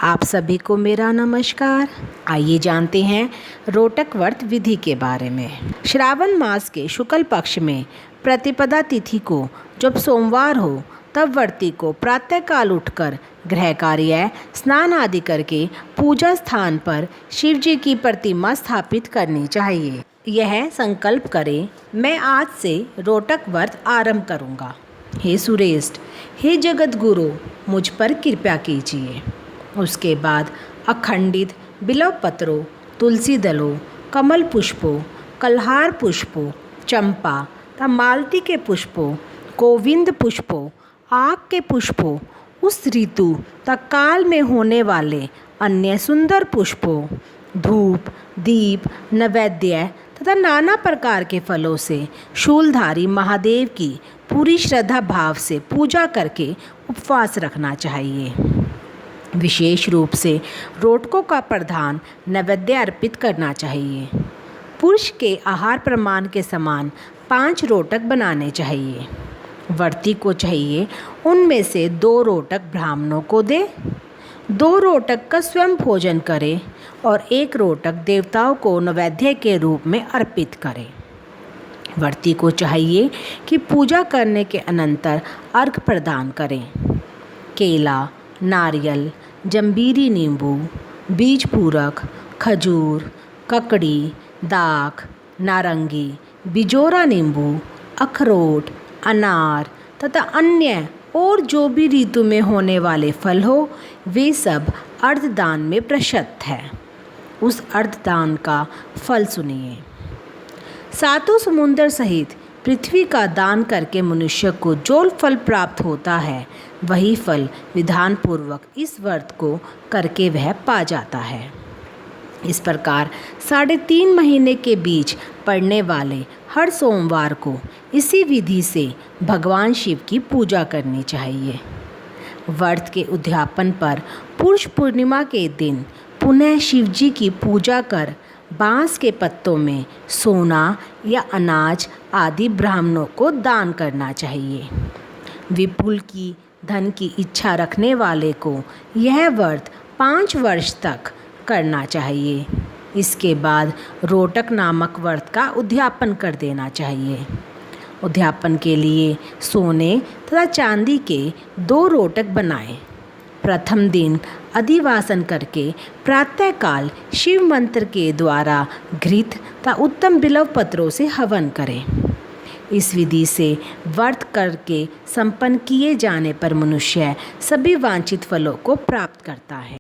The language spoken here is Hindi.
आप सभी को मेरा नमस्कार। आइए जानते हैं रोटक व्रत विधि के बारे में। श्रावण मास के शुक्ल पक्ष में प्रतिपदा तिथि को जब सोमवार हो तब व्रती को प्रातःकाल उठकर गृह कार्य स्नान आदि करके पूजा स्थान पर शिव जी की प्रतिमा स्थापित करनी चाहिए। यह संकल्प करें, मैं आज से रोटक व्रत आरंभ करूँगा। हे सुरेष्ठ, हे जगत गुरु, मुझ पर कृपा कीजिए। उसके बाद अखंडित बिल्व पत्रों, तुलसी दलों, कमल पुष्पों, कल्हार पुष्पों, चंपा तथा मालती के पुष्पों, गोविंद पुष्पों, आक के पुष्पों, उस ऋतु तथा काल में होने वाले अन्य सुंदर पुष्पों, धूप, दीप, नैवेद्य तथा नाना प्रकार के फलों से शूलधारी महादेव की पूरी श्रद्धा भाव से पूजा करके उपवास रखना चाहिए। विशेष रूप से रोटकों का प्रधान नैवेद्य अर्पित करना चाहिए। पुरुष के आहार प्रमाण के समान 5 रोटक बनाने चाहिए। व्रती को चाहिए उनमें से 2 रोटक ब्राह्मणों को दे, 2 रोटक का स्वयं भोजन करे और 1 रोटक देवताओं को नैवेद्य के रूप में अर्पित करे। व्रती को चाहिए कि पूजा करने के अनंतर अर्घ्य प्रदान करें। केला, नारियल, जंबीरी नींबू, बीज पूरक, खजूर, ककड़ी, दाख, नारंगी, बिजोरा नींबू, अखरोट, अनार तथा अन्य और जो भी ऋतु में होने वाले फल हो, वे सब अर्धदान में प्रशस्त है। उस अर्धदान का फल सुनिए। 7 समुद्र सहित पृथ्वी का दान करके मनुष्य को जो फल प्राप्त होता है, वही फल विधान पूर्वक इस व्रत को करके वह पा जाता है। इस प्रकार 3.5 महीने के बीच पड़ने वाले हर सोमवार को इसी विधि से भगवान शिव की पूजा करनी चाहिए। व्रत के उद्यापन पर पुरुष पूर्णिमा के दिन पुनः शिव जी की पूजा कर बांस के पत्तों में सोना या अनाज आदि ब्राह्मणों को दान करना चाहिए। विपुल की धन की इच्छा रखने वाले को यह व्रत 5 वर्ष तक करना चाहिए। इसके बाद रोटक नामक व्रत का उद्यापन कर देना चाहिए। उद्यापन के लिए सोने तथा चांदी के 2 रोटक बनाएं। प्रथम दिन अधिवासन करके प्रातःकाल शिव मंत्र के द्वारा घृत तथा उत्तम बिल्व पत्रों से हवन करें। इस विधि से व्रत करके संपन्न किए जाने पर मनुष्य सभी वांछित फलों को प्राप्त करता है।